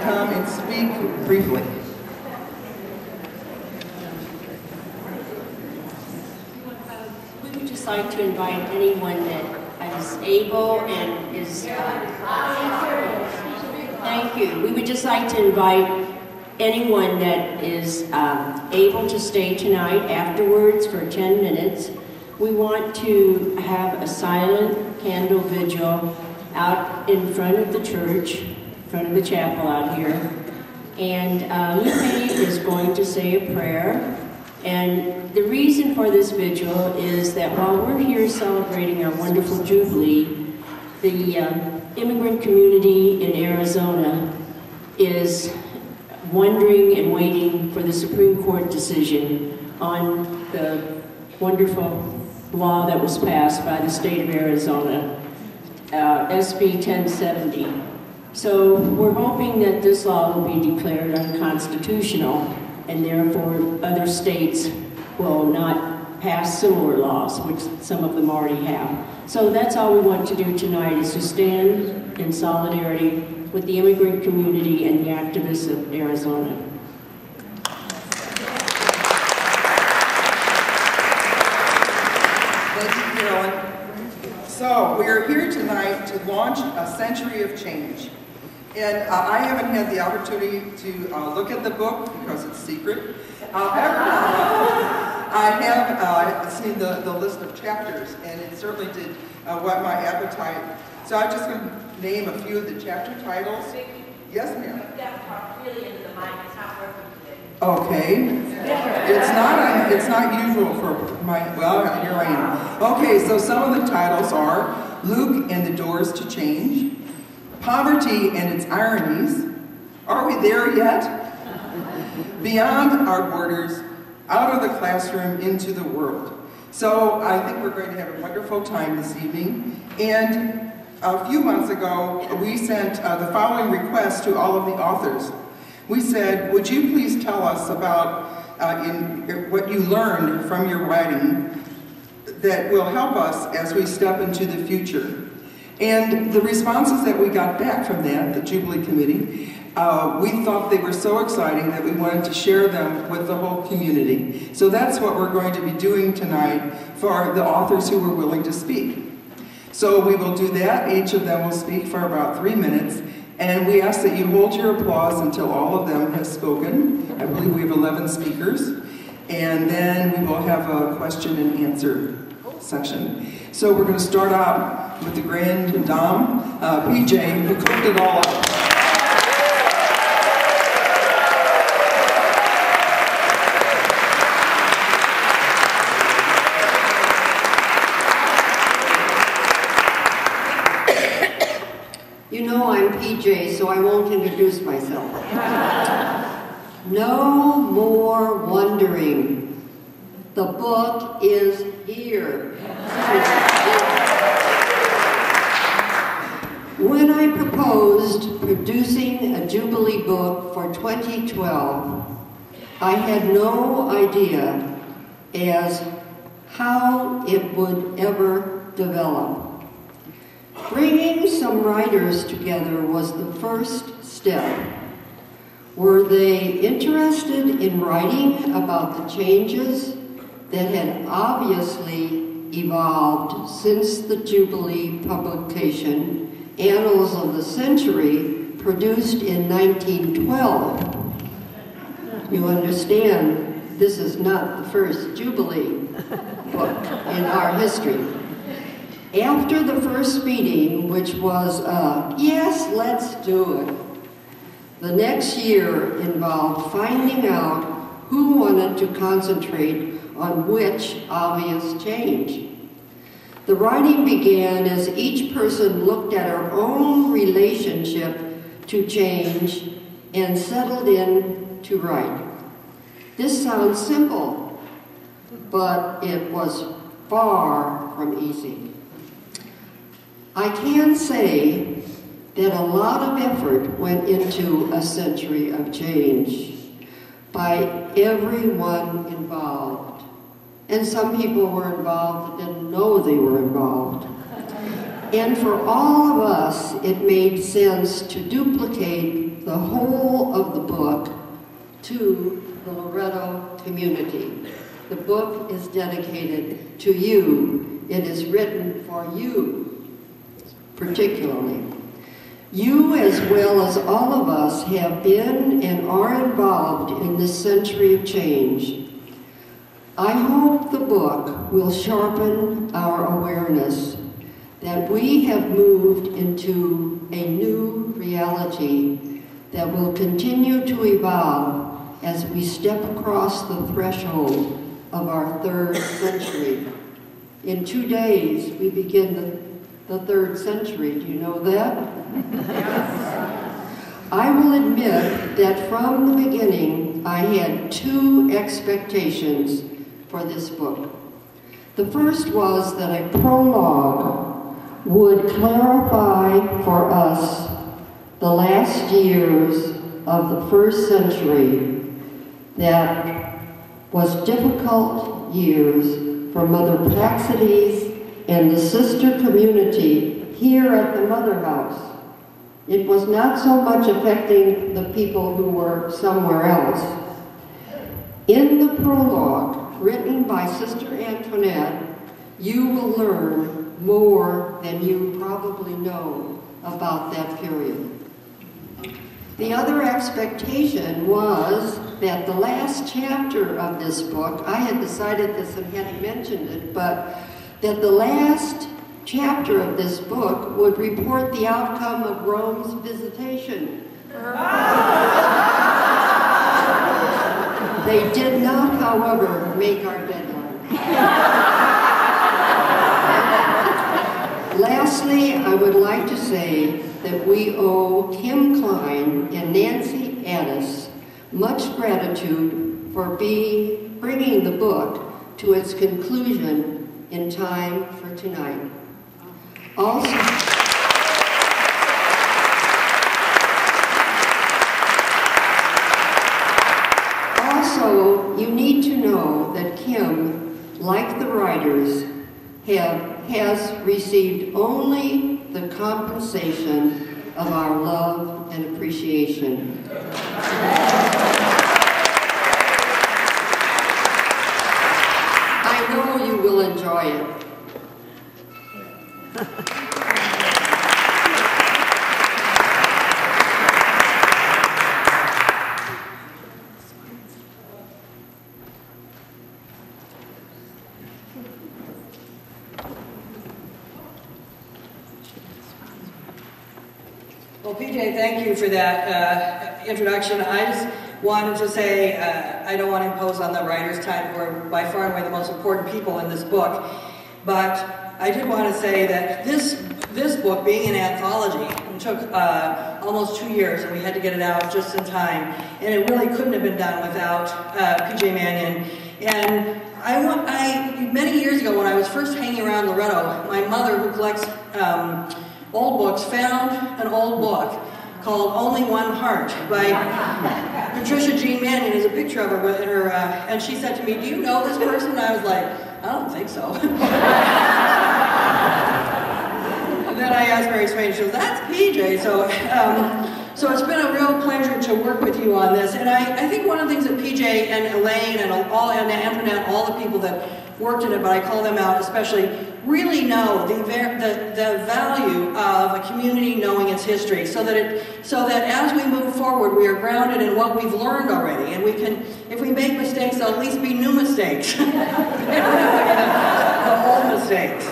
come and speak briefly. We would just like to invite anyone that is able and is... thank you. We would just like to invite anyone that is able to stay tonight afterwards for 10 minutes. We want to have a silent candle vigil out in front of the church, in front of the chapel out here. And Lupe is going to say a prayer. And the reason for this vigil is that while we're here celebrating our wonderful Jubilee, the immigrant community in Arizona is wondering and waiting for the Supreme Court decision on the wonderful law that was passed by the state of Arizona, SB 1070. So we're hoping that this law will be declared unconstitutional, and therefore other states will not pass similar laws, which some of them already have. So that's all we want to do tonight, is to stand in solidarity with the immigrant community and the activists of Arizona. Thank you, Carolyn. So we are here tonight to launch a century of change. And I haven't had the opportunity to look at the book because it's secret. However, I have seen the list of chapters, and it certainly did whet my appetite. So I'm just going to name a few of the chapter titles. Yes, ma'am. You've got to talk really into the mic. It's not working today. Okay. It's not usual for my, well, here I am. Okay, so some of the titles are Luke and the Doors to Change, Poverty and Its Ironies, Are We There Yet? Beyond Our Borders, Out of the Classroom into the World. So I think we're going to have a wonderful time this evening. And a few months ago, we sent the following request to all of the authors. We said, would you please tell us about what you learned from your writing that will help us as we step into the future? And the responses that we got back from that, the Jubilee Committee, we thought they were so exciting that we wanted to share them with the whole community. So that's what we're going to be doing tonight for the authors who were willing to speak. So we will do that. Each of them will speak for about 3 minutes. And we ask that you hold your applause until all of them have spoken. I believe we have 11 speakers. And then we will have a question and answer section. So we're going to start out with the grand dame, PJ, who cooked it all up. You know I'm PJ, so I won't introduce myself. No more wondering. The book is here. When I proposed producing a Jubilee book for 2012, I had no idea as how it would ever develop. Bringing some writers together was the first step. Were they interested in writing about the changes that had obviously evolved since the Jubilee publication, Annals of the Century, produced in 1912? You understand, this is not the first Jubilee book in our history. After the first meeting, which was yes, let's do it, the next year involved finding out who wanted to concentrate on which obvious change. The writing began as each person looked at her own relationship to change and settled in to write. This sounds simple, but it was far from easy. I can say that a lot of effort went into a century of change by everyone involved. And some people were involved that didn't know they were involved. And for all of us, it made sense to duplicate the whole of the book to the Loretto community. The book is dedicated to you. It is written for you, particularly. You, as well as all of us, have been and are involved in this century of change. I hope the book will sharpen our awareness that we have moved into a new reality that will continue to evolve as we step across the threshold of our third century. In 2 days, we begin the third century. Do you know that? I will admit that from the beginning, I had 2 expectations for this book. The first was that a prologue would clarify for us the last years of the first century that was difficult years for Mother Praxedes and the sister community here at the Mother House. It was not so much affecting the people who were somewhere else. In the prologue, written by Sister Antoinette, you will learn more than you probably know about that period. The other expectation was that the last chapter of this book, I had decided this and hadn't mentioned it, but that the last chapter of this book would report the outcome of Rome's visitation. They did not, however, make our deadline. Lastly, I would like to say that we owe Kim Klein and Nancy Addis much gratitude for bringing the book to its conclusion in time for tonight. Also, you need to know that Kim, like the writers, has received only the compensation of our love and appreciation. I know you will enjoy it. Well, PJ, thank you for that introduction. I just wanted to say I don't want to impose on the writers' time, who are by far and away the most important people in this book, but I did want to say that this book, being an anthology, it took almost 2 years, and we had to get it out just in time, and it really couldn't have been done without PJ Mannion. And many years ago, when I was first hanging around Loretto, my mother, who collects old books, found an old book called Only One Heart by Patricia Jean Mannion. There's a picture of her with her, and she said to me, "Do you know this person?" And I was like, "I don't think so." And then I asked Mary Swain, she goes, "That's PJ." So it's been a real pleasure to work with you on this. And I think one of the things that PJ and Elaine and Antoinette, all the people that worked in it, but I call them out especially, really know the value of a community knowing its history, so that as we move forward, we are grounded in what we've learned already, and we can, if we make mistakes, they'll at least be new mistakes. The old mistakes.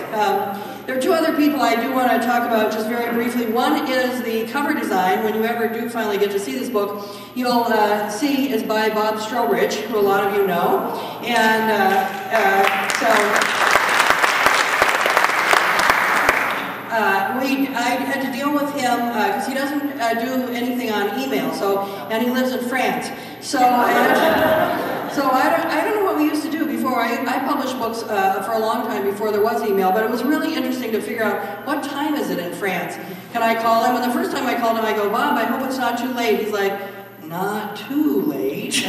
There are 2 other people I do want to talk about just very briefly. One is the cover design. When you ever do finally get to see this book, you'll see is by Bob Strobridge, who a lot of you know. And I had to deal with him because he doesn't do anything on email, and he lives in France. So I don't know what we used to do before. I published books for a long time before there was email, but it was really interesting to figure out, what time is it in France? Can I call him? And the first time I called him, I go, "Bob, I hope it's not too late." He's like, "Not too late."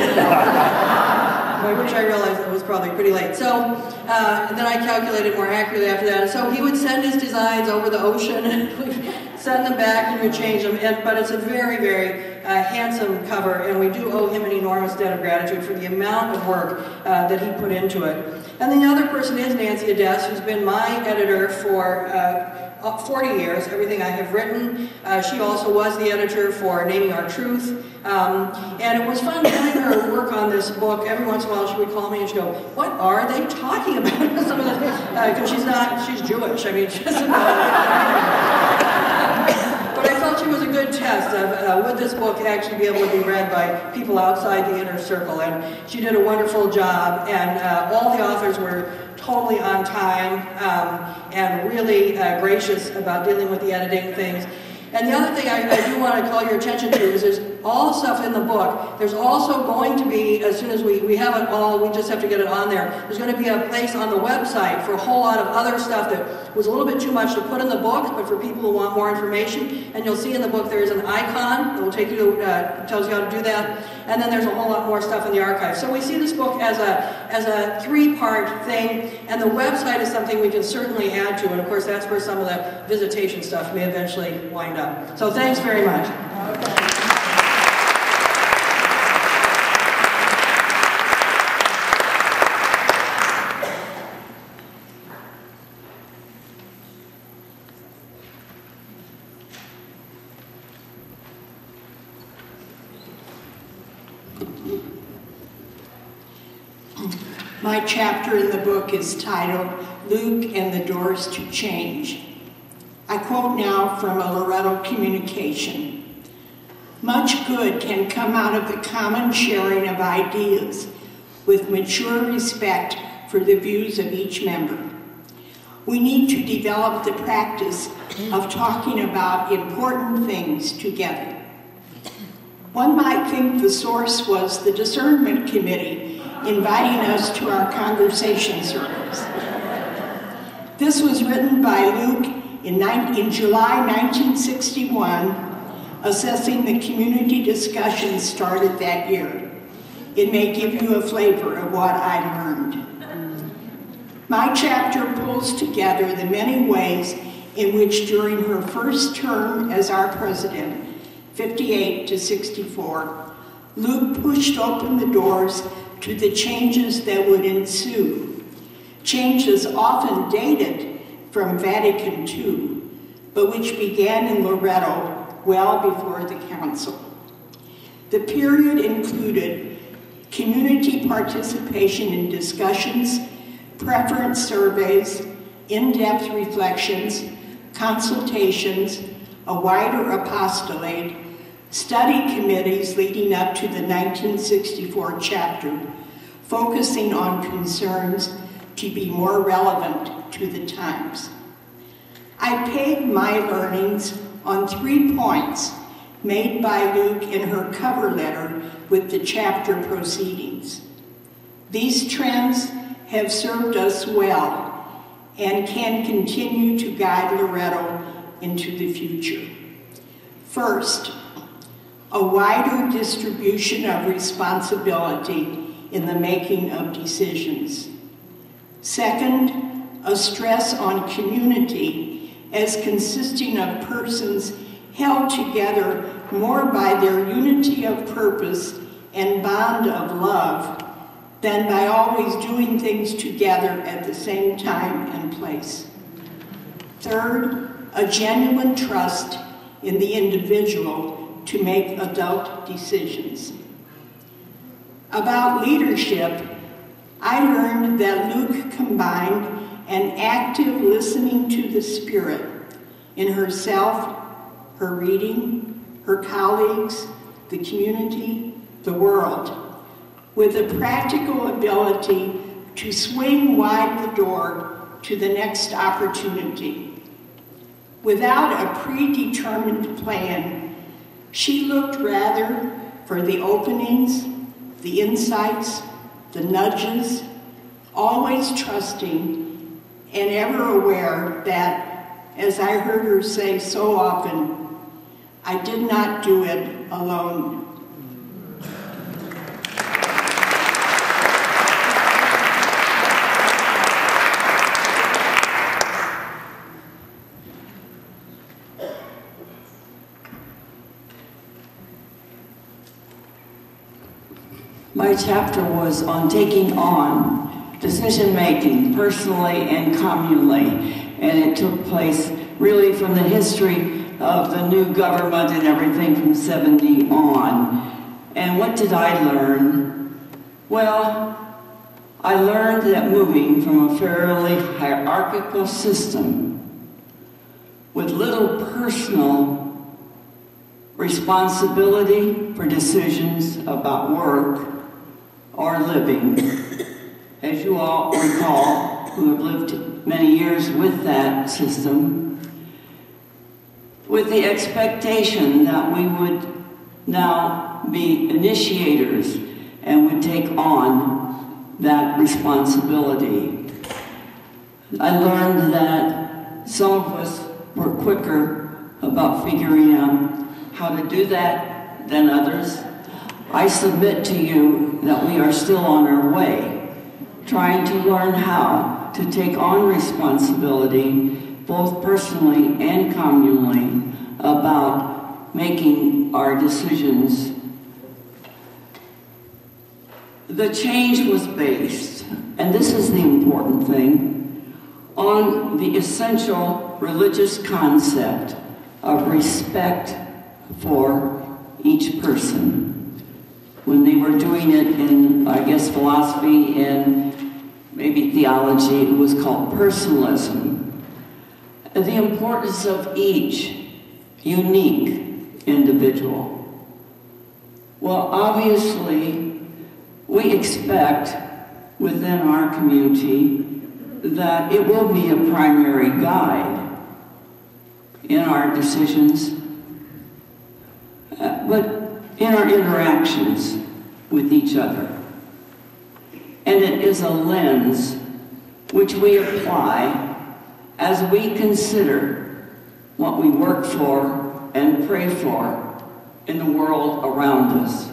By which I realized it was probably pretty late. So then I calculated more accurately after that. So he would send his designs over the ocean, and we'd send them back and you change them. But it's a very, very handsome cover, and we do owe him an enormous debt of gratitude for the amount of work that he put into it. And then the other person is Nancy Adess, who's been my editor for 40 years, everything I have written. She also was the editor for Naming Our Truth. And it was fun having her work on this book. Every once in a while she would call me and she'd go, "What are they talking about?" Some of the things, because she's Jewish. I mean, she doesn't know. But I felt she was a good test of would this book actually be able to be read by people outside the inner circle. And she did a wonderful job, and all the authors were totally on time and really gracious about dealing with the editing things. And the other thing I do want to call your attention to is there's all stuff in the book. There's also going to be, as soon as we have it all, we just have to get it on there, there's going to be a place on the website for a whole lot of other stuff that was a little bit too much to put in the book, but for people who want more information. And you'll see in the book there is an icon that will take you to, tells you how to do that. And then there's a whole lot more stuff in the archive. So we see this book as a three-part thing, and the website is something we can certainly add to. And of course, that's where some of the visitation stuff may eventually wind up. So thanks very much. My chapter in the book is titled, Luke and the Doors to Change. I quote now from a Loretto communication. Much good can come out of the common sharing of ideas with mature respect for the views of each member. We need to develop the practice of talking about important things together. One might think the source was the Discernment Committee inviting us to our conversation circles. This was written by Luke in July 1961, assessing the community discussions started that year. It may give you a flavor of what I learned. My chapter pulls together the many ways in which during her first term as our president, 58 to 64, Luke pushed open the doors to the changes that would ensue. Changes often dated from Vatican II, but which began in Loretto well before the council. The period included community participation in discussions, preference surveys, in-depth reflections, consultations, a wider apostolate, study committees leading up to the 1964 chapter, focusing on concerns to be more relevant to the times. I pegged my learnings on 3 points made by Luke in her cover letter with the chapter proceedings. These trends have served us well and can continue to guide Loretto into the future. First, a wider distribution of responsibility in the making of decisions. Second, a stress on community as consisting of persons held together more by their unity of purpose and bond of love than by always doing things together at the same time and place. Third, a genuine trust in the individual to make adult decisions. About leadership, I learned that Luke combined an active listening to the Spirit in herself, her reading, her colleagues, the community, the world, with a practical ability to swing wide the door to the next opportunity. Without a predetermined plan, she looked rather for the openings, the insights, the nudges, always trusting and ever aware that, as I heard her say so often, I did not do it alone. My chapter was on taking on decision-making, personally and communally, and it took place really from the history of the new government and everything from 70 on. And what did I learn? Well, I learned that moving from a fairly hierarchical system with little personal responsibility for decisions about work or living, as you all recall, who have lived many years with that system, with the expectation that we would now be initiators and would take on that responsibility. I learned that some of us were quicker about figuring out how to do that than others. I submit to you that we are still on our way, trying to learn how to take on responsibility, both personally and communally, about making our decisions. The change was based, and this is the important thing, on the essential religious concept of respect for each person. When they were doing it in, I guess, philosophy and maybe theology, it was called personalism. The importance of each unique individual. Well, obviously, we expect within our community that it will be a primary guide in our decisions, but in our interactions with each other. And it is a lens which we apply as we consider what we work for and pray for in the world around us.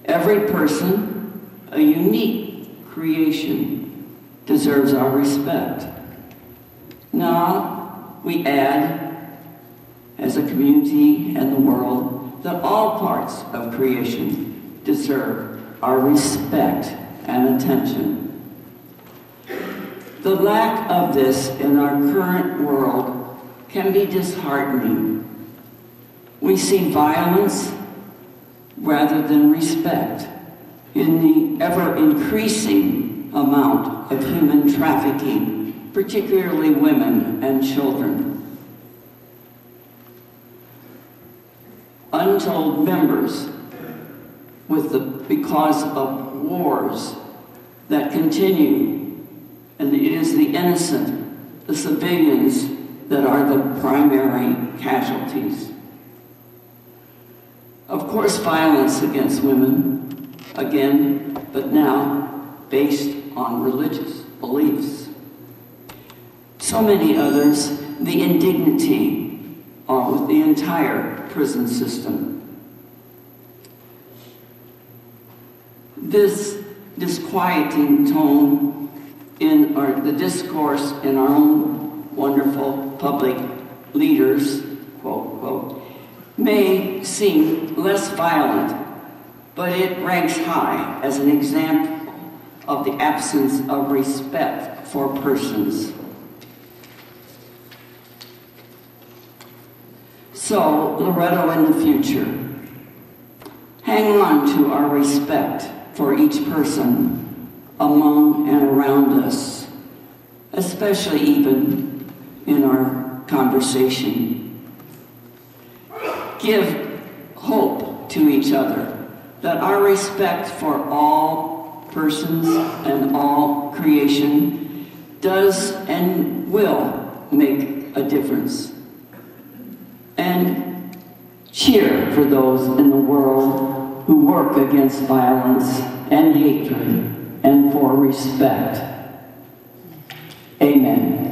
Every person, a unique creation, deserves our respect. Now, we add, as a community and the world, that all parts of creation deserve our respect and attention. The lack of this in our current world can be disheartening. We see violence rather than respect in the ever-increasing amount of human trafficking, particularly women and children. Untold members because of wars that continue, and it is the innocent, the civilians, that are the primary casualties. Of course, violence against women, again, but now based on religious beliefs. So many others, the indignity of the entire prison system. This disquieting tone in the discourse in our own wonderful public leaders, quote, quote, may seem less violent, but it ranks high as an example of the absence of respect for persons. So, Loretto in the future, hang on to our respect for each person among and around us, especially even in our conversation. Give hope to each other that our respect for all persons and all creation does and will make a difference. And cheer for those in the world who work against violence and hatred and for respect. Amen.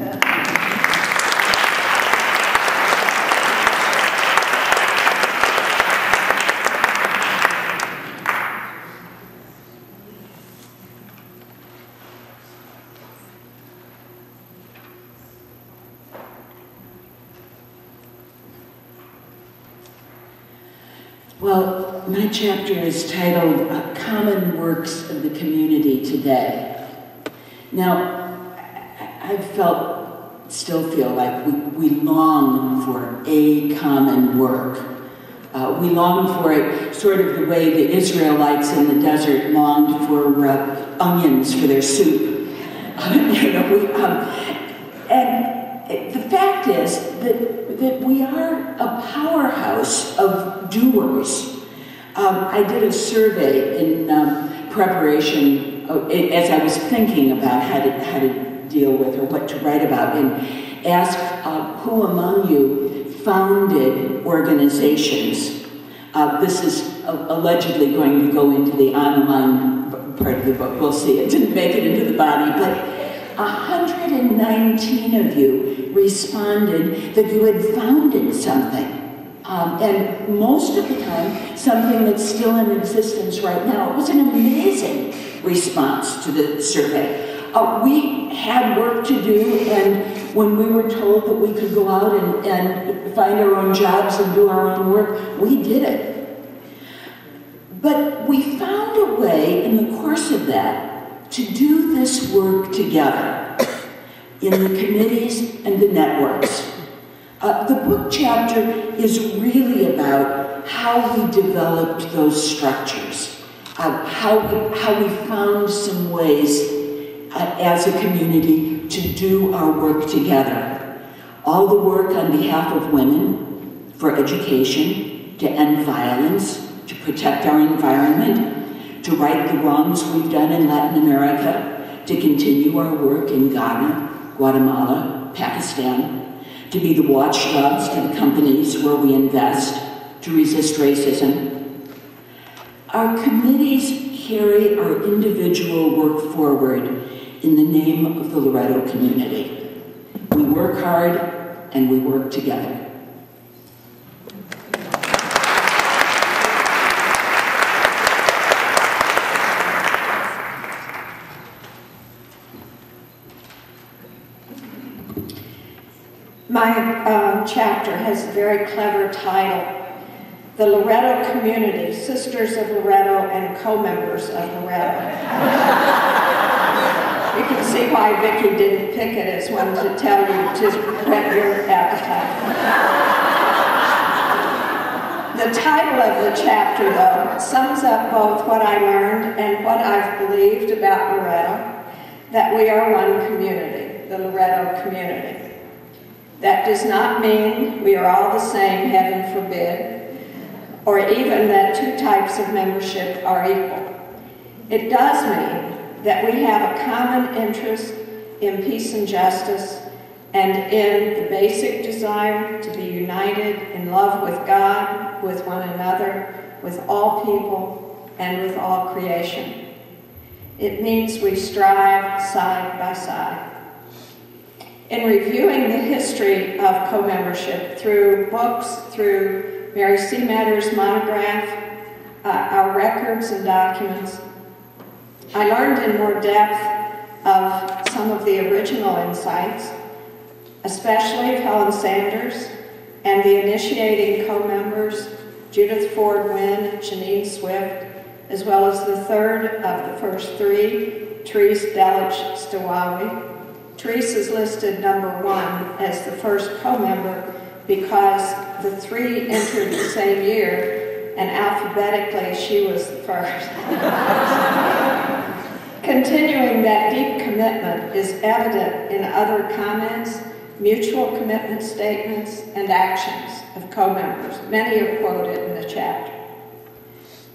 Well, my chapter is titled Common Works of the Community Today. Now, I still feel like we long for a common work. We long for it sort of the way the Israelites in the desert longed for onions for their soup. And the fact is that we are a powerhouse of doers. I did a survey in preparation as I was thinking about how to deal with or what to write about, and asked who among you founded organizations. This is allegedly going to go into the online part of the book. We'll see. It didn't make it into the body, but 119 of you responded that you had founded something. And most of the time, something that's still in existence right now. It was an amazing response to the survey. We had work to do, and when we were told that we could go out and find our own jobs and do our own work, we did it. But we found a way in the course of that to do this work together in the committees and the networks. The book chapter is really about how we developed those structures, how we found some ways as a community to do our work together. All the work on behalf of women, for education, to end violence, to protect our environment, to right the wrongs we've done in Latin America, to continue our work in Ghana, Guatemala, Pakistan, to be the watchdogs to the companies where we invest, to resist racism. Our committees carry our individual work forward in the name of the Loretto community. We work hard and we work together. My chapter has a very clever title, The Loretto Community, Sisters of Loretto and Co-Members of Loretto. You can see why Vicki didn't pick it as one to tell you to whet your appetite. The title of the chapter, though, sums up both what I learned and what I've believed about Loretto, that we are one community, the Loretto community. That does not mean we are all the same, heaven forbid, or even that two types of membership are equal. It does mean that we have a common interest in peace and justice and in the basic desire to be united in love with God, with one another, with all people, and with all creation. It means we strive side by side. In reviewing the history of co-membership through books, through Mary C. Matter's monograph, our records and documents, I learned in more depth of some of the original insights, especially of Helen Sanders and the initiating co-members, Judith Ford Wynn and Janine Swift, as well as the third of the first three, Therese Delich Stawawi. Therese is listed number 1 as the first co-member because the three entered the same year, and alphabetically she was the first. Continuing that deep commitment is evident in other comments, mutual commitment statements, and actions of co-members. Many are quoted in the chapter.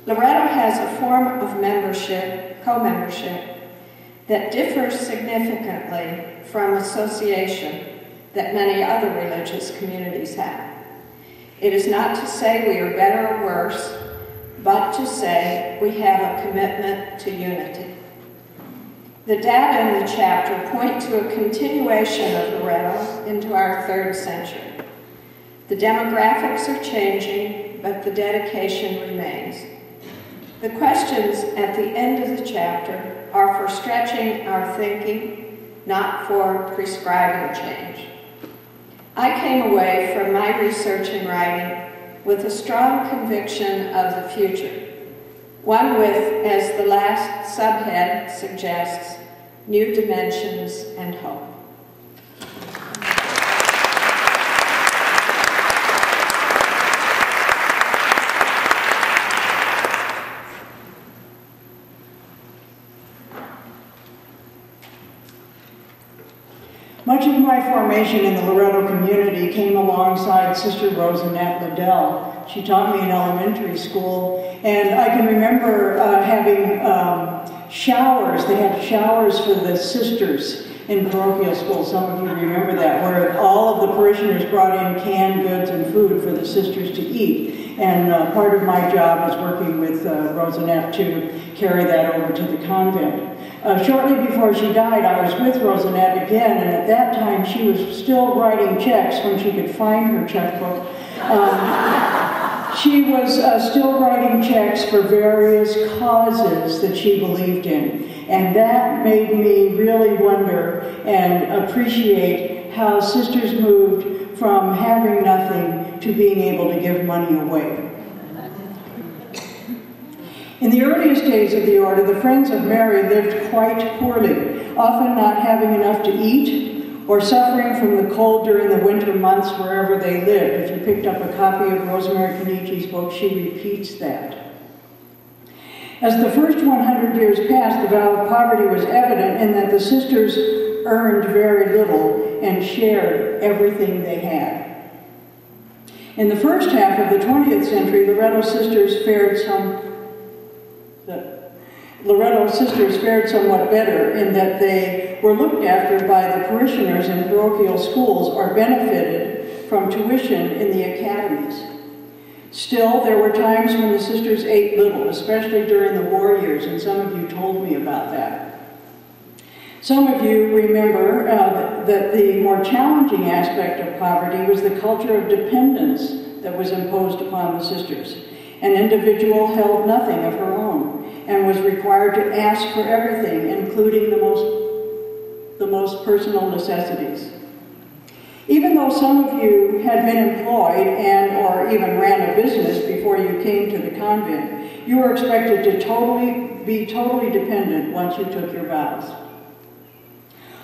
Loretto has a form of membership, co-membership, that differs significantly from association that many other religious communities have. It is not to say we are better or worse, but to say we have a commitment to unity. The data in the chapter point to a continuation of Loretto into our 3rd century. The demographics are changing, but the dedication remains. The questions at the end of the chapter are for stretching our thinking, not for prescribing change. I came away from my research and writing with a strong conviction of the future. One with, as the last subhead suggests, new dimensions and hope. Much of my formation in the Loretto community came alongside Sister Rosanette Liddell. She taught me in elementary school, and I can remember having showers. They had showers for the sisters in parochial school. Some of you remember that, where all of the parishioners brought in canned goods and food for the sisters to eat. And part of my job was working with Rosanette to carry that over to the convent. Shortly before she died, I was with Rosanette again, and at that time she was still writing checks when she could find her checkbook. She was still writing checks for various causes that she believed in, and that made me really wonder and appreciate how sisters moved from having nothing to being able to give money away. In the earliest days of the order, the Friends of Mary lived quite poorly, often not having enough to eat or suffering from the cold during the winter months wherever they lived. If you picked up a copy of Rosemary Canici's book, she repeats that. As the first 100 years passed, the vow of poverty was evident in that the sisters earned very little and shared everything they had. In the first half of the 20th century, Loretto sisters fared somewhat better in that they were looked after by the parishioners in parochial schools or benefited from tuition in the academies. Still, there were times when the sisters ate little, especially during the war years, and some of you told me about that. Some of you remember that the more challenging aspect of poverty was the culture of dependence that was imposed upon the sisters. An individual held nothing of her own and was required to ask for everything, including the most personal necessities. Even though some of you had been employed and or even ran a business before you came to the convent, you were expected to be totally dependent once you took your vows.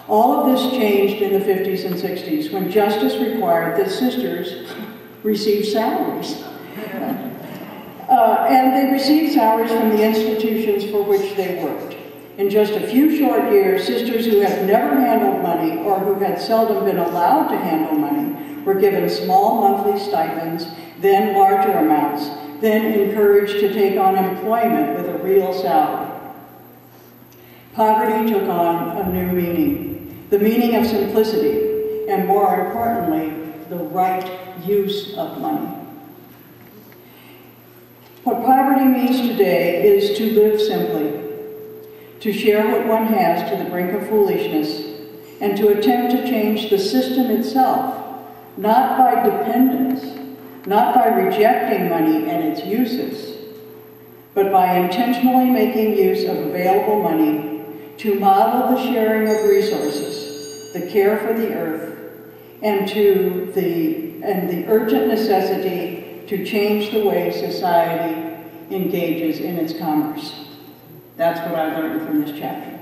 All of this changed in the 50s and 60s when justice required that sisters receive salaries. And they received salaries from the institutions for which they worked. In just a few short years, sisters who had never handled money or who had seldom been allowed to handle money were given small monthly stipends, then larger amounts, then encouraged to take on employment with a real salary. Poverty took on a new meaning, the meaning of simplicity, and more importantly, the right use of money. What poverty means today is to live simply, to share what one has to the brink of foolishness, and to attempt to change the system itself, not by dependence, not by rejecting money and its uses, but by intentionally making use of available money to model the sharing of resources, the care for the earth, and the urgent necessity to change the way society engages in its commerce. That's what I learned from this chapter.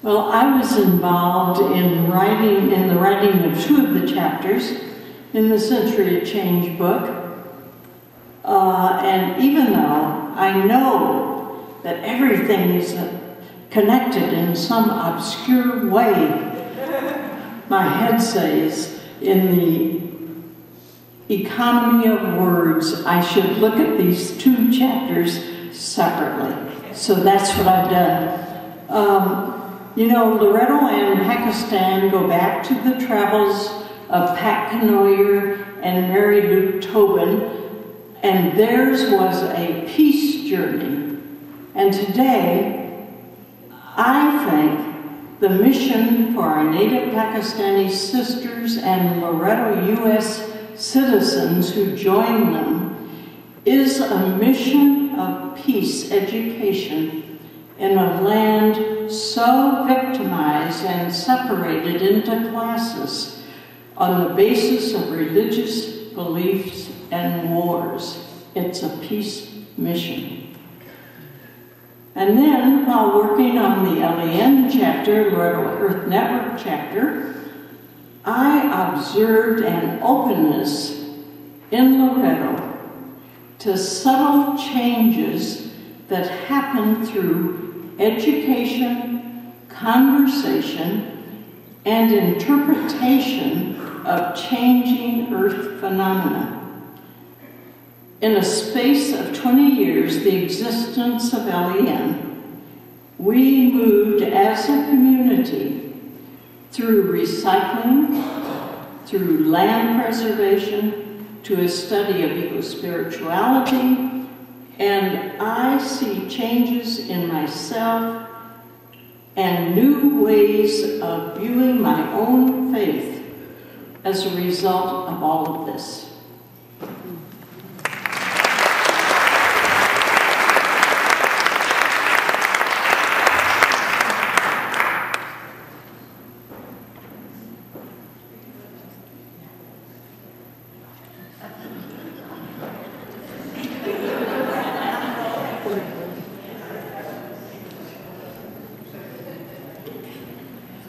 Well, I was involved in the writing of two of the chapters in the Century of Change book. And even though I know that everything is connected in some obscure way, my head says in the economy of words, I should look at these two chapters separately. So that's what I've done. You know, Loretto and Pakistan go back to the travels of Pat Canoyer and Mary Luke Tobin, and theirs was a peace journey. And today, I think the mission for our native Pakistani sisters and Loretto U.S. citizens who join them is a mission of peace education in a land so victimized and separated into classes on the basis of religious beliefs and wars. It's a peace mission. And then, while working on the LEN chapter, Loretto Earth Network chapter, I observed an openness in Loretto to subtle changes that happen through education, conversation, and interpretation of changing Earth phenomena. In a space of 20 years, the existence of LEN, we moved as a community through recycling, through land preservation, to a study of eco-spirituality, and I see changes in myself and new ways of viewing my own faith as a result of all of this.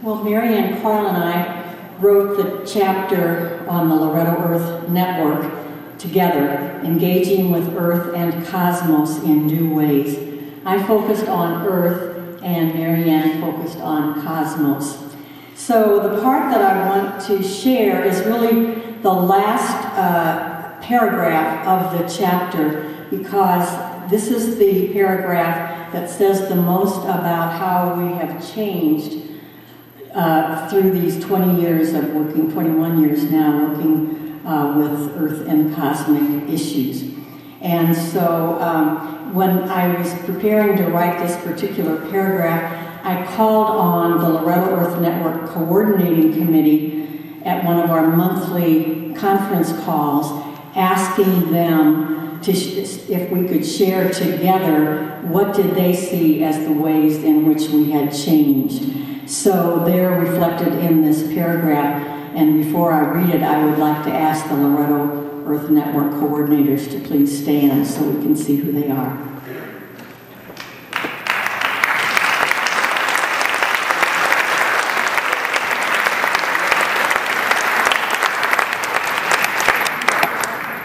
Well, Mary Ann Carl and I wrote the chapter on the Loretto Earth Network together, engaging with Earth and cosmos in new ways. I focused on Earth and Mary Ann focused on cosmos. So the part that I want to share is really the last paragraph of the chapter, because this is the paragraph that says the most about how we have changed through these 20 years of working, 21 years now, working with Earth and cosmic issues. And so when I was preparing to write this particular paragraph, I called on the Loretto Earth Network Coordinating Committee at one of our monthly conference calls, asking them to if we could share together what did they see as the ways in which we had changed. So they're reflected in this paragraph, and before I read it, I would like to ask the Loretto Earth Network coordinators to please stand so we can see who they are.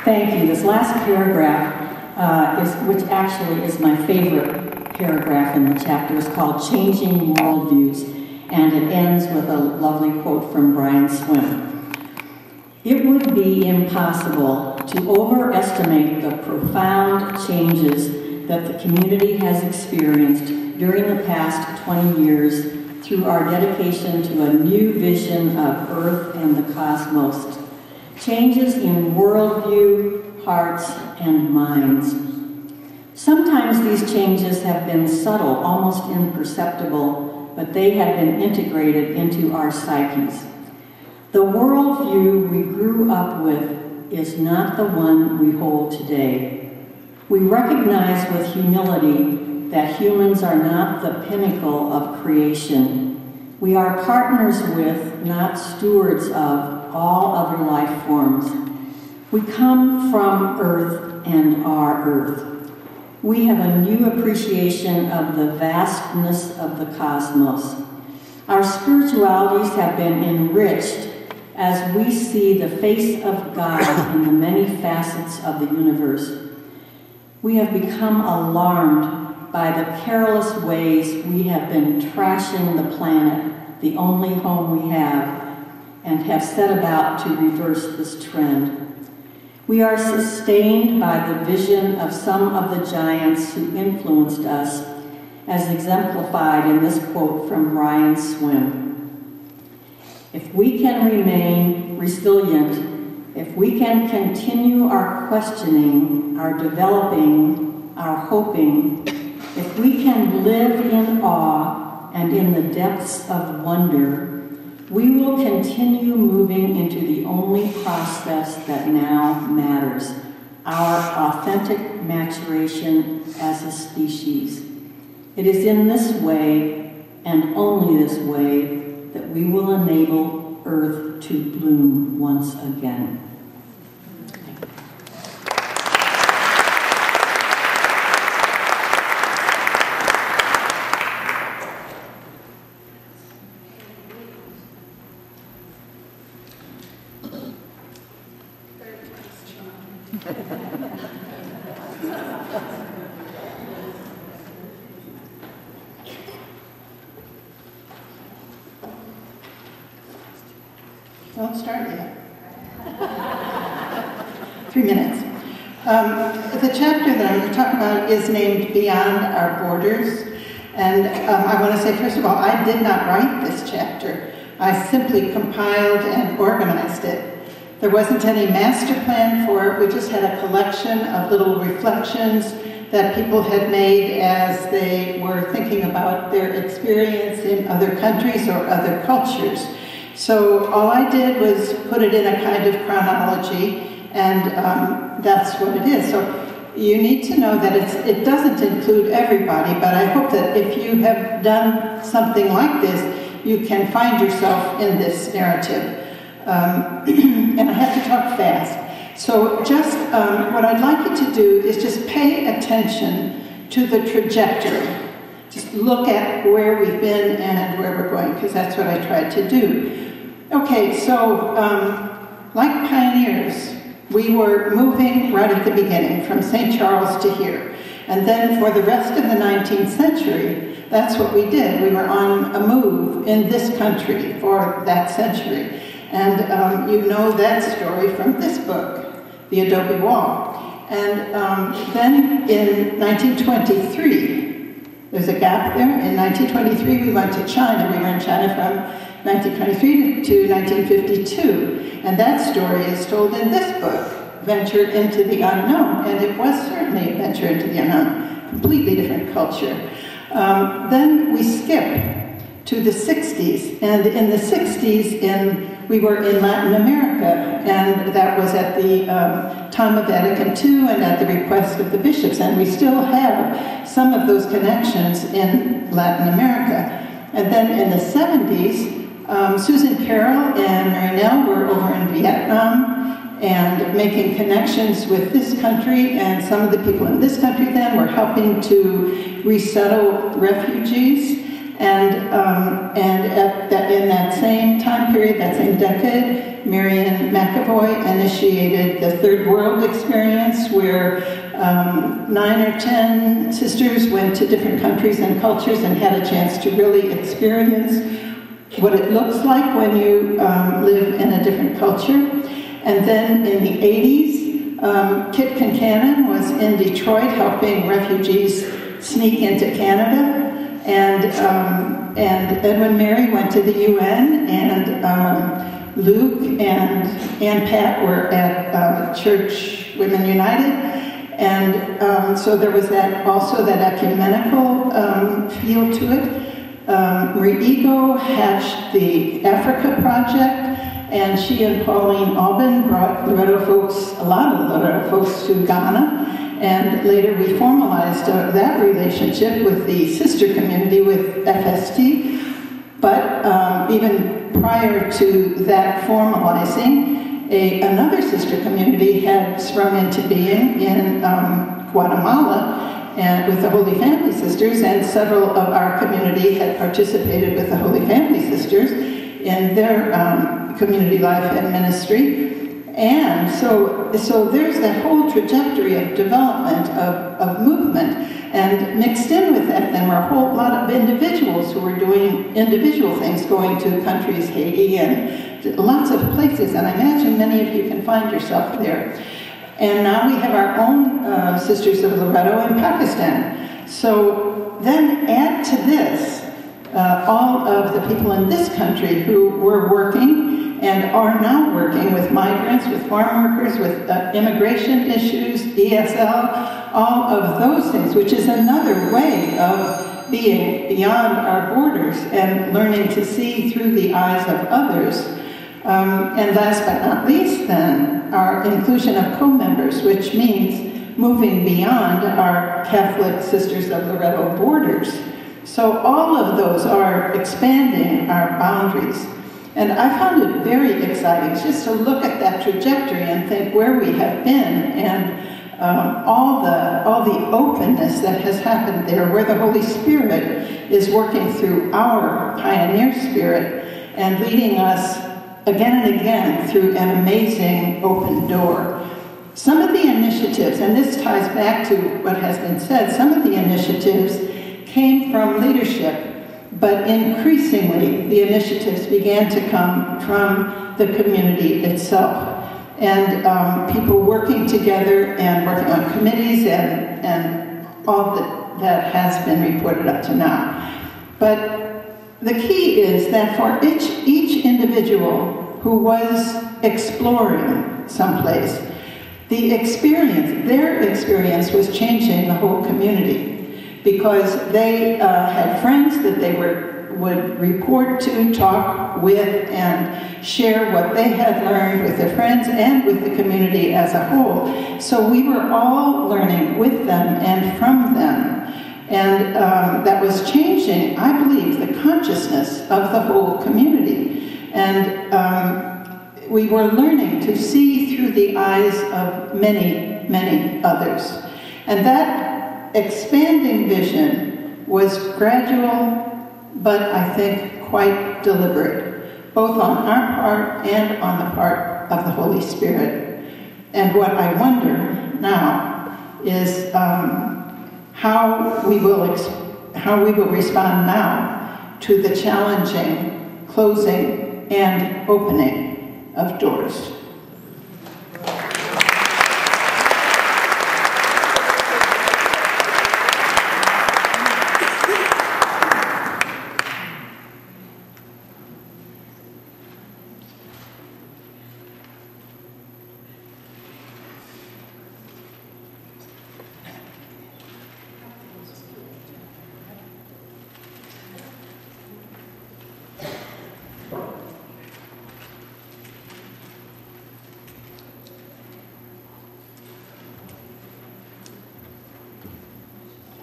Thank you. This last paragraph, which actually is my favorite paragraph in the chapter, is called Changing Worldviews. And it ends with a lovely quote from Brian Swim. It would be impossible to overestimate the profound changes that the community has experienced during the past 20 years through our dedication to a new vision of Earth and the cosmos. Changes in worldview, hearts, and minds. Sometimes these changes have been subtle, almost imperceptible, but they have been integrated into our psyches. The worldview we grew up with is not the one we hold today. We recognize with humility that humans are not the pinnacle of creation. We are partners with, not stewards of, all other life forms. We come from Earth and are Earth. We have a new appreciation of the vastness of the cosmos. Our spiritualities have been enriched as we see the face of God in the many facets of the universe. We have become alarmed by the careless ways we have been trashing the planet, the only home we have, and have set about to reverse this trend. We are sustained by the vision of some of the giants who influenced us, as exemplified in this quote from Brian Swim. If we can remain resilient, if we can continue our questioning, our developing, our hoping, if we can live in awe, and in the depths of wonder, we will continue moving into the only process that now matters, our authentic maturation as a species. It is in this way, and only this way, that we will enable Earth to bloom once again. Don't start yet. 3 minutes. The chapter that I'm going to talk about is named Beyond Our Borders. And I want to say, first of all, I did not write this chapter. I simply compiled and organized it. There wasn't any master plan for it. We just had a collection of little reflections that people had made as they were thinking about their experience in other countries or other cultures. So all I did was put it in a kind of chronology, and that's what it is. So you need to know that it doesn't include everybody, but I hope that if you have done something like this, you can find yourself in this narrative. And I have to talk fast. So just what I'd like you to do is just pay attention to the trajectory. Just look at where we've been and where we're going, because that's what I tried to do. Okay, so like pioneers, we were moving right at the beginning, from St. Charles to here. And then for the rest of the 19th century, that's what we did. We were on a move in this country for that century. And you know that story from this book, The Adobe Wall. And then in 1923, there's a gap there. In 1923, we went to China. We were in China from 1923 to 1952. And that story is told in this book, Venture into the Unknown. And it was certainly a venture into the unknown, completely different culture. Then we skip to the 60s. And in the 60s, we were in Latin America. And that was at the time of Vatican II and at the request of the bishops. And we still have some of those connections in Latin America. And then in the 70s, Susan Carroll and Marinelle were over in Vietnam and making connections with this country, and some of the people in this country then were helping to resettle refugees. And in that same time period, that same decade, Marian McAvoy initiated the Third World Experience, where 9 or 10 sisters went to different countries and cultures and had a chance to really experience what it looks like when you live in a different culture. And then in the 80s, Kit Concannon was in Detroit helping refugees sneak into Canada. And Edwin Mary went to the UN, and Luke and Ann Pat were at Church Women United. And so there was also that ecumenical feel to it. Marie Ego hatched the Africa Project, and she and Pauline Aubin brought Loretto folks, a lot of Loretto folks, to Ghana. And later we formalized that relationship with the sister community with FST. But even prior to that formalizing, another sister community had sprung into being in Guatemala, and with the Holy Family Sisters, and several of our community had participated with the Holy Family Sisters in their community life and ministry. And so there's that whole trajectory of development, of movement, and mixed in with that then were a whole lot of individuals who were doing individual things, going to countries, Haiti, and lots of places, and I imagine many of you can find yourself there. And now we have our own Sisters of Loretto in Pakistan. So then add to this all of the people in this country who were working and are now working with migrants, with farm workers, with immigration issues, ESL, all of those things, which is another way of being beyond our borders and learning to see through the eyes of others. And last but not least, then, our inclusion of co-members, which means moving beyond our Catholic Sisters of Loretto borders. So all of those are expanding our boundaries. And I found it very exciting just to look at that trajectory and think where we have been and all the openness that has happened there, where the Holy Spirit is working through our pioneer spirit and leading us again and again through an amazing open door. Some of the initiatives, and this ties back to what has been said, some of the initiatives came from leadership, but increasingly the initiatives began to come from the community itself. And people working together and working on committees and all that has been reported up to now. But the key is that for each individual who was exploring someplace, their experience was changing the whole community, because they had friends that they would report to, talk with, and share what they had learned with their friends and with the community as a whole. So we were all learning with them and from them. And that was changing, I believe, the consciousness of the whole community. And we were learning to see through the eyes of many, many others. And that expanding vision was gradual, but I think quite deliberate, both on our part and on the part of the Holy Spirit. And what I wonder now is how we will respond now to the challenging closing and opening of doors.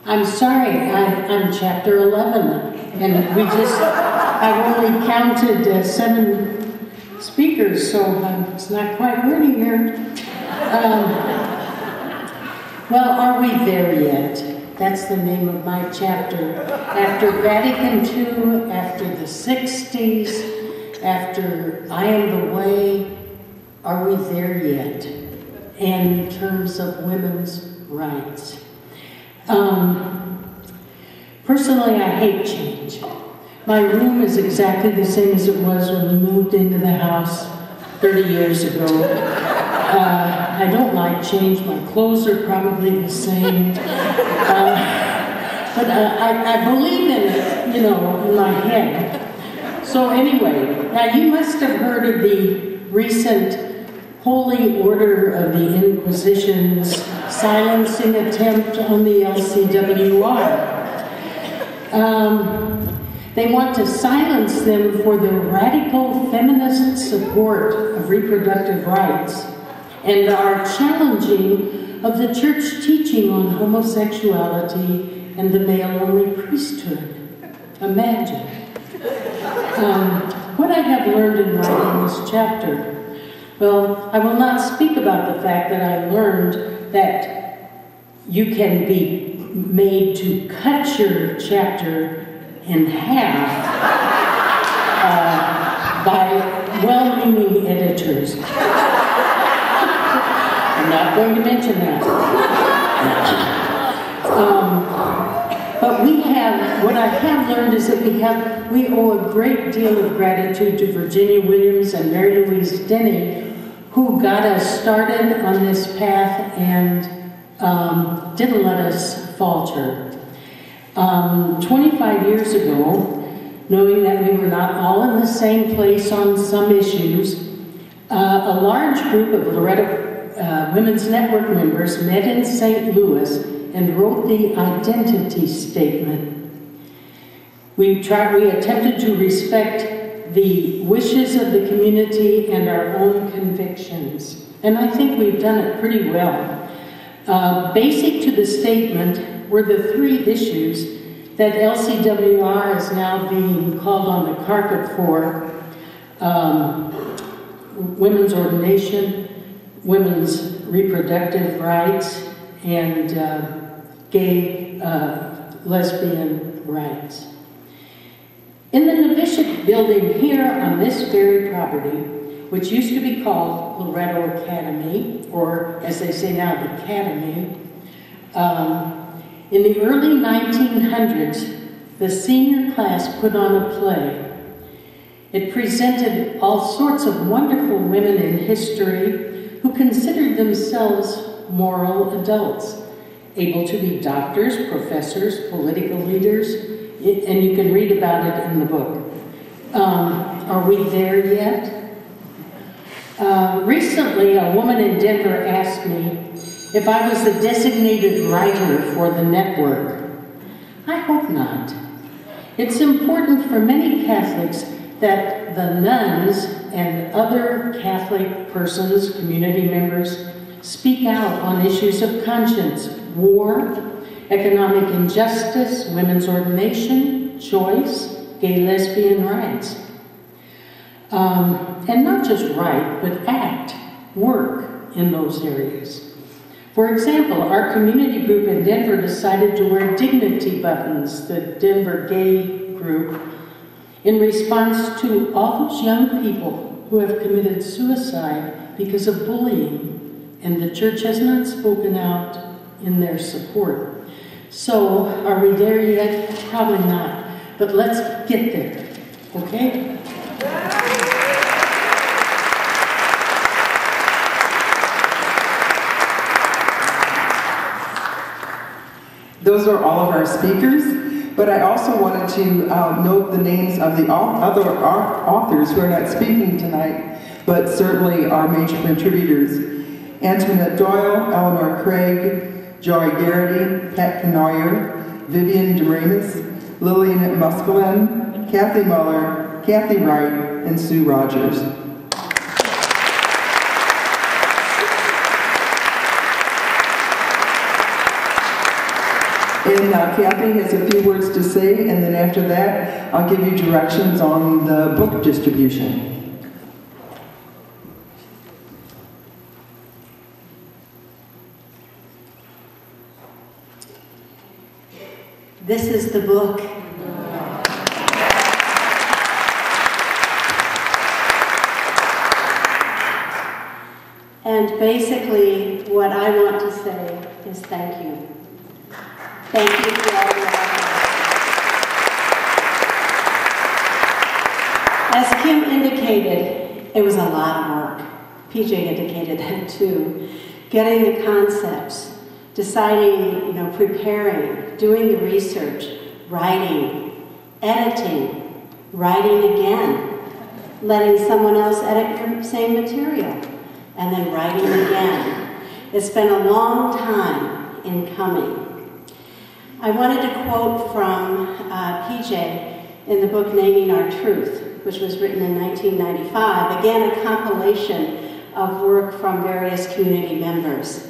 I'm sorry, I'm chapter 11, and I've only counted 7 speakers, so it's not quite ready here. Well, are we there yet? That's the name of my chapter. After Vatican II, after the 60s, after I Am the Way, are we there yet? And in terms of women's rights. Personally, I hate change. My room is exactly the same as it was when we moved into the house 30 years ago. I don't like change. My clothes are probably the same. But I believe in it, in my head. So anyway, now you must have heard of the recent Holy Order of the Inquisition's silencing attempt on the LCWR. They want to silence them for their radical feminist support of reproductive rights and are challenging of the church teaching on homosexuality and the male-only priesthood. Imagine. What I have learned in writing this chapter. Well, I will not speak about the fact that I learned that you can be made to cut your chapter in half by well-meaning editors. I'm not going to mention that. But what I have learned is that we owe a great deal of gratitude to Virginia Williams and Mary Louise Denny, who got us started on this path and didn't let us falter. 25 years ago, knowing that we were not all in the same place on some issues, a large group of Loretto Women's Network members met in St. Louis and wrote the identity statement. We attempted to respect the wishes of the community and our own convictions. And I think we've done it pretty well. Basic to the statement were the 3 issues that LCWR is now being called on the carpet for: women's ordination, women's reproductive rights, and gay, lesbian rights. In the novitiate building here on this very property, which used to be called Loretto Academy, or as they say now, the Academy, in the early 1900s, the senior class put on a play. It presented all sorts of wonderful women in history who considered themselves moral adults, able to be doctors, professors, political leaders, and you can read about it in the book. Are we there yet? Recently, a woman in Denver asked me if I was the designated writer for the network. I hope not. It's important for many Catholics that the nuns and other Catholic persons, community members, speak out on issues of conscience, war, economic injustice, women's ordination, choice, gay, lesbian rights. And not just write, but act, work in those areas. For example, our community group in Denver decided to wear dignity buttons, the Denver gay group, in response to all those young people who have committed suicide because of bullying, and the church has not spoken out in their support. So, are we there yet? Probably not. But let's get there, okay? Those are all of our speakers, but I also wanted to note the names of the other authors who are not speaking tonight, but certainly are major contributors. Antoinette Doyle, Eleanor Craig, Joy Garrity, Pat Canoyer, Vivian DeRamus, Lillian Muskelin, Kathy Muller, Kathy Wright, and Sue Rogers. And Kathy has a few words to say, and then after that, I'll give you directions on the book distribution. This is the book. And basically, what I want to say is thank you. Thank you for all your efforts. As Kim indicated, it was a lot of work. PJ indicated that too. Getting the concepts, deciding, preparing, doing the research, writing, editing, writing again, letting someone else edit your same material, and then writing again. It's been a long time in coming. I wanted to quote from PJ in the book Naming Our Truth, which was written in 1995, again a compilation of work from various community members.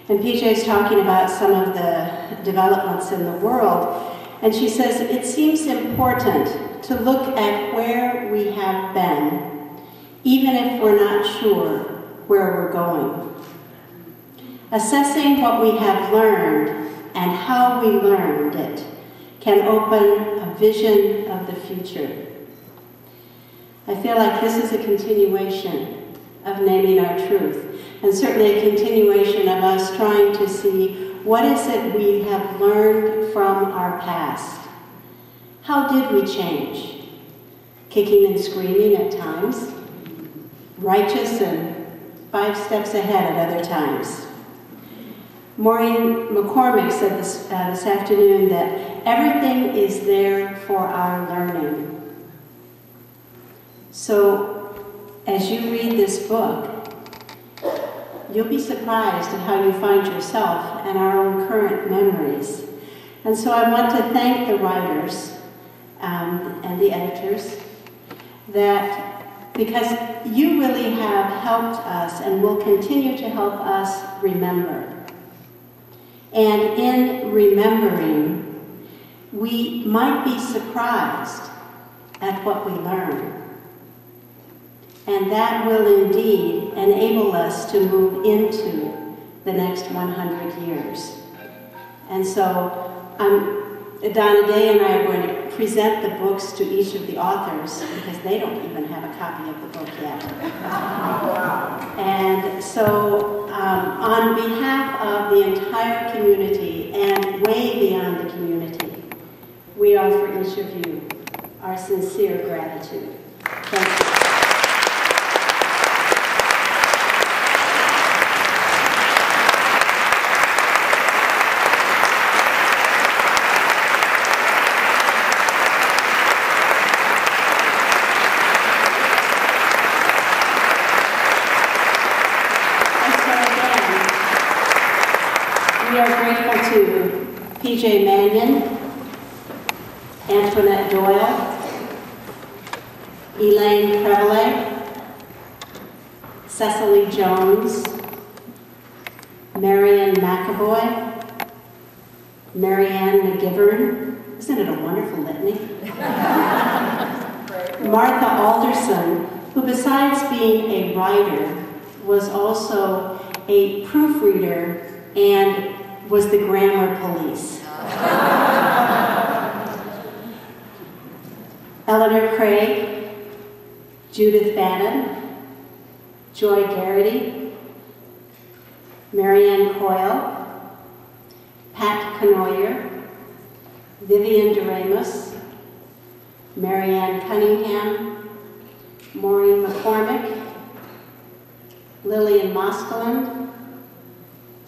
And PJ is talking about some of the developments in the world, and she says, it seems important to look at where we have been, even if we're not sure where we're going. Assessing what we have learned and how we learned it can open a vision of the future. I feel like this is a continuation of Naming Our Truth, and certainly a continuation of us trying to see what is it we have learned from our past. How did we change? Kicking and screaming at times, righteous and 5 steps ahead at other times. Maureen McCormick said this afternoon that everything is there for our learning. So, as you read this book, you'll be surprised at how you find yourself and our own current memories. And so I want to thank the writers and the editors, that because you really have helped us and will continue to help us remember. And in remembering, we might be surprised at what we learn. And that will indeed enable us to move into the next 100 years. And so Donna Day and I are going to present the books to each of the authors because they don't even have a copy of the book yet. And so on behalf of the entire community and way beyond the community, we offer each of you our sincere gratitude. Thank you. We are grateful to P.J. Mannion, Antoinette Doyle, Elaine Crevelet, Cecily Jones, Marian McAvoy, Marianne McGivern. Isn't it a wonderful litany? Martha Alderson, who besides being a writer, was also a proofreader and was the grammar police. Eleanor Craig, Judith Bannon, Joy Garrity, Marianne Coyle, Pat Canoyer, Vivian Doremus, Marianne Cunningham, Maureen McCormick, Lillian Moskalen,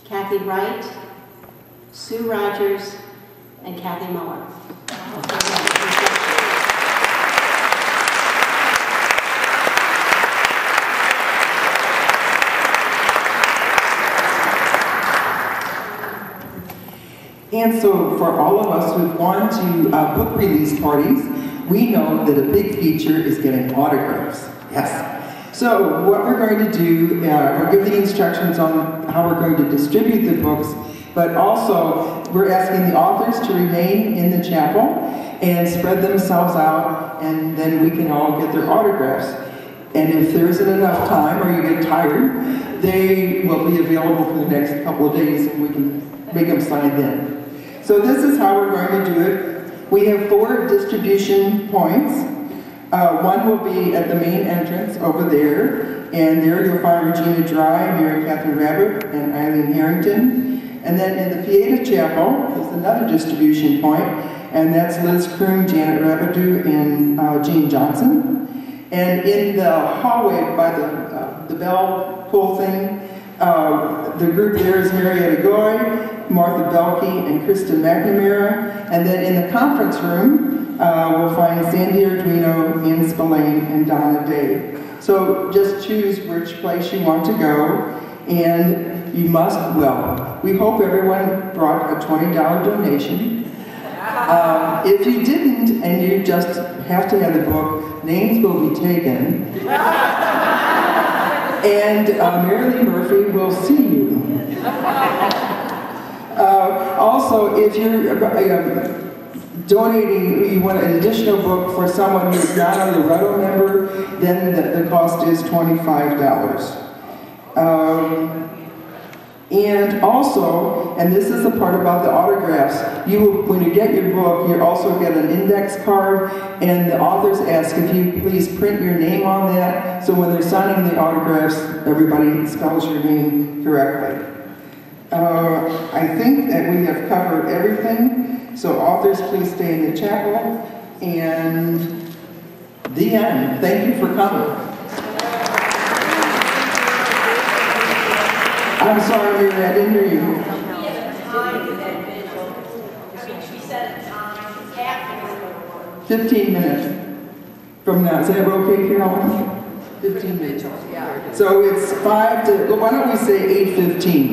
Kathy Wright, Sue Rogers, and Kathy Muller. And so for all of us who've gone to book release parties, we know that a big feature is getting autographs. Yes. So what we're going to do, we'll give the instructions on how we're going to distribute the books, but also we're asking the authors to remain in the chapel and spread themselves out, and then we can all get their autographs. And if there isn't enough time or you get tired, they will be available for the next couple of days and we can make them sign then. So this is how we're going to do it. We have 4 distribution points. One will be at the main entrance over there, and there you'll find Regina Dry, Mary Catherine Rabbit, and Eileen Harrington. And then in the Pieta Chapel is another distribution point, and that's Liz Kroon, Janet Rabideau, and Jean Johnson. And in the hallway by the bell pull thing, the group there is Marietta Goy, Martha Belkey, and Kristen McNamara. And then in the conference room, we'll find Sandy Arduino, Ann Spillane, and Donna Day. So just choose which place you want to go, and you must, well, we hope everyone brought a $20 donation. If you didn't, and you just have to have the book, names will be taken. And Mary Lee Murphy will see you. Also, if you're donating, you want an additional book for someone who's not a Loretto member, then the cost is $25. And also, and this is the part about the autographs, when you get your book, you also get an index card, and the authors ask if you please print your name on that, so when they're signing the autographs, everybody spells your name correctly. I think that we have covered everything, so authors please stay in the chapel, and the end. Thank you for coming. I'm sorry, Mary, I didn't hear you. 15 minutes from now. Is that okay, Carolyn? 15 minutes. So it's 5 to, why don't we say 8:15?